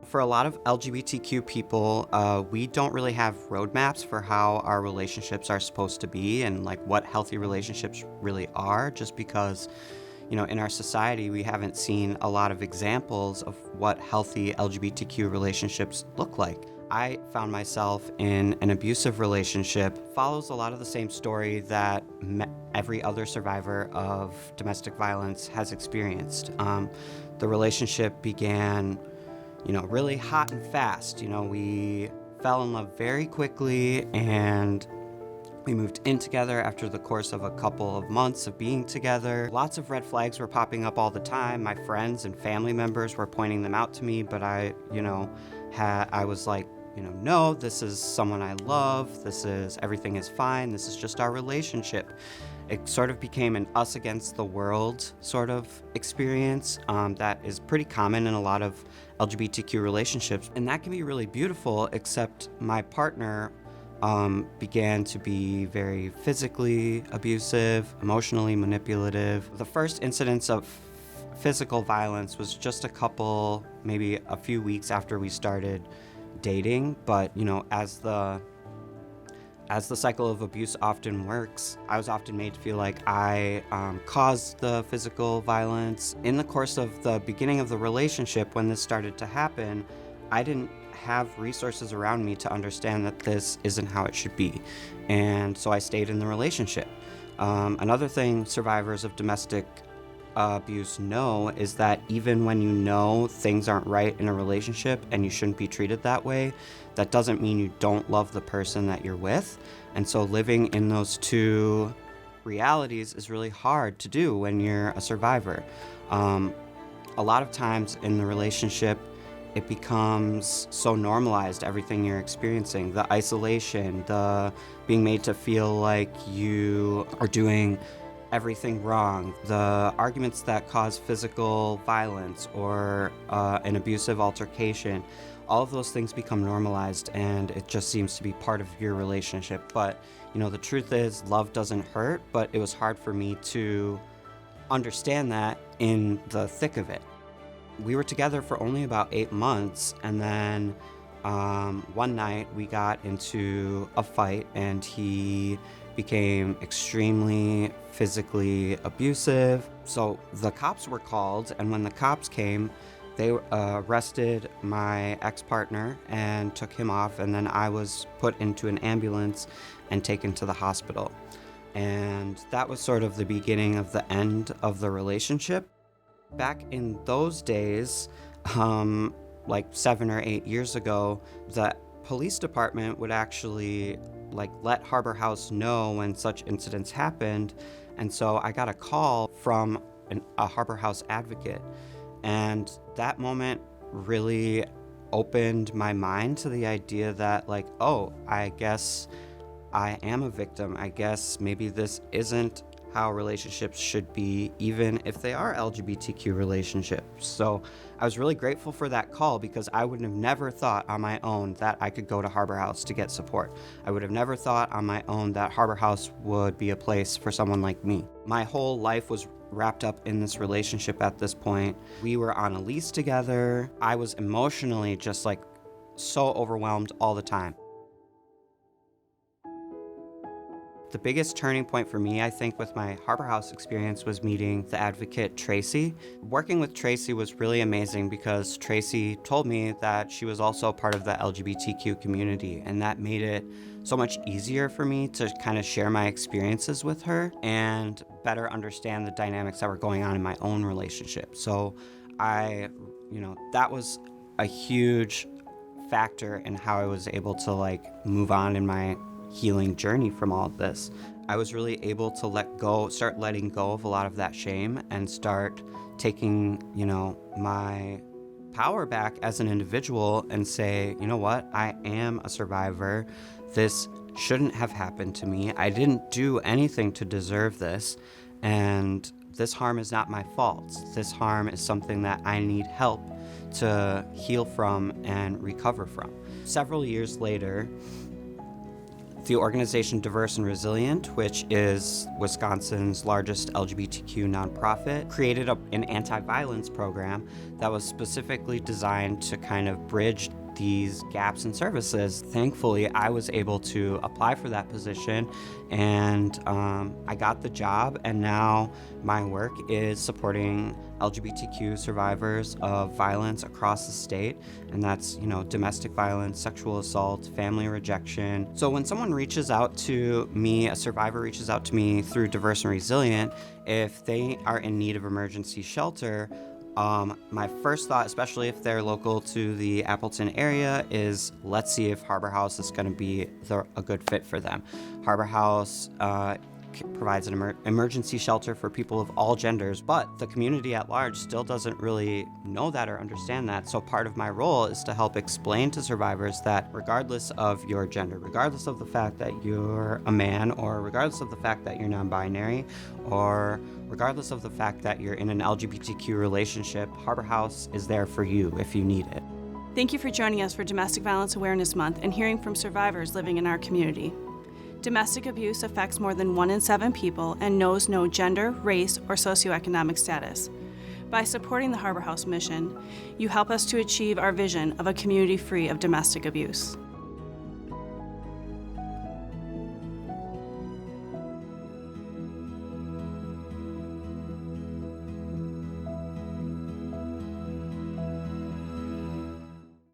For a lot of LGBTQ people, we don't really have roadmaps for how our relationships are supposed to be and like what healthy relationships really are, just because, in our society, we haven't seen a lot of examples of what healthy LGBTQ relationships look like. I found myself in an abusive relationship, follows a lot of the same story that every other survivor of domestic violence has experienced. The relationship began really hot and fast. We fell in love very quickly, and we moved in together after the course of a couple of months of being together. Lots of red flags were popping up all the time. My friends and family members were pointing them out to me, but I was like, no, this is someone I love. Everything is fine. This is just our relationship. It sort of became an us against the world sort of experience that is pretty common in a lot of LGBTQ relationships. And that can be really beautiful, except my partner began to be very physically abusive, emotionally manipulative. The first incidents of physical violence was just maybe a few weeks after we started dating. But, as the cycle of abuse often works, I was often made to feel like I caused the physical violence. In the course of the beginning of the relationship, when this started to happen, I didn't have resources around me to understand that this isn't how it should be. And so I stayed in the relationship. Another thing survivors of domestic abuse know is that even when you know things aren't right in a relationship and you shouldn't be treated that way, that doesn't mean you don't love the person that you're with. And so living in those two realities is really hard to do when you're a survivor. A lot of times in the relationship, it becomes so normalized, everything you're experiencing, the isolation, the being made to feel like you are doing everything wrong, the arguments that cause physical violence or an abusive altercation. All of those things become normalized, and it just seems to be part of your relationship. But, the truth is, love doesn't hurt, but it was hard for me to understand that in the thick of it. We were together for only about 8 months, and then one night we got into a fight, and he became extremely physically abusive. So the cops were called, and when the cops came, they arrested my ex-partner and took him off, and then I was put into an ambulance and taken to the hospital. And that was sort of the beginning of the end of the relationship. Back in those days, like 7 or 8 years ago, the police department would actually let Harbor House know when such incidents happened. And so I got a call from a Harbor House advocate. And that moment really opened my mind to the idea that I guess I am a victim. I guess maybe this isn't how relationships should be, even if they are LGBTQ relationships. So I was really grateful for that call, because I would have never thought on my own that I could go to Harbor House to get support. I would have never thought on my own that Harbor House would be a place for someone like me. My whole life was wrapped up in this relationship at this point. We were on a lease together. I was emotionally just so overwhelmed all the time. The biggest turning point for me, I think, with my Harbor House experience was meeting the advocate Tracy. Working with Tracy was really amazing, because Tracy told me that she was also part of the LGBTQ community, and that made it so much easier for me to kind of share my experiences with her and better understand the dynamics that were going on in my own relationship. So that was a huge factor in how I was able to move on in my healing journey from all of this. I was really able to start letting go of a lot of that shame and start taking, my power back as an individual and say, you know what, I am a survivor. This shouldn't have happened to me. I didn't do anything to deserve this. And this harm is not my fault. This harm is something that I need help to heal from and recover from. Several years later, The organization Diverse and Resilient, which is Wisconsin's largest LGBTQ nonprofit, created an anti-violence program that was specifically designed to kind of bridge these gaps in services. Thankfully, I was able to apply for that position, and I got the job, and now my work is supporting LGBTQ survivors of violence across the state, and that's, domestic violence, sexual assault, family rejection. So when someone reaches out to me, a survivor reaches out to me through Diverse and Resilient, if they are in need of emergency shelter, my first thought, especially if they're local to the Appleton area, is let's see if Harbor House is going to be a good fit for them. Harbor House provides an emergency shelter for people of all genders, but the community at large still doesn't really know that or understand that. So part of my role is to help explain to survivors that regardless of your gender, regardless of the fact that you're a man, or regardless of the fact that you're non-binary, or regardless of the fact that you're in an LGBTQ relationship, Harbor House is there for you if you need it. Thank you for joining us for Domestic Violence Awareness Month and hearing from survivors living in our community. Domestic abuse affects more than 1 in 7 people and knows no gender, race, or socioeconomic status. By supporting the Harbor House mission, you help us to achieve our vision of a community free of domestic abuse.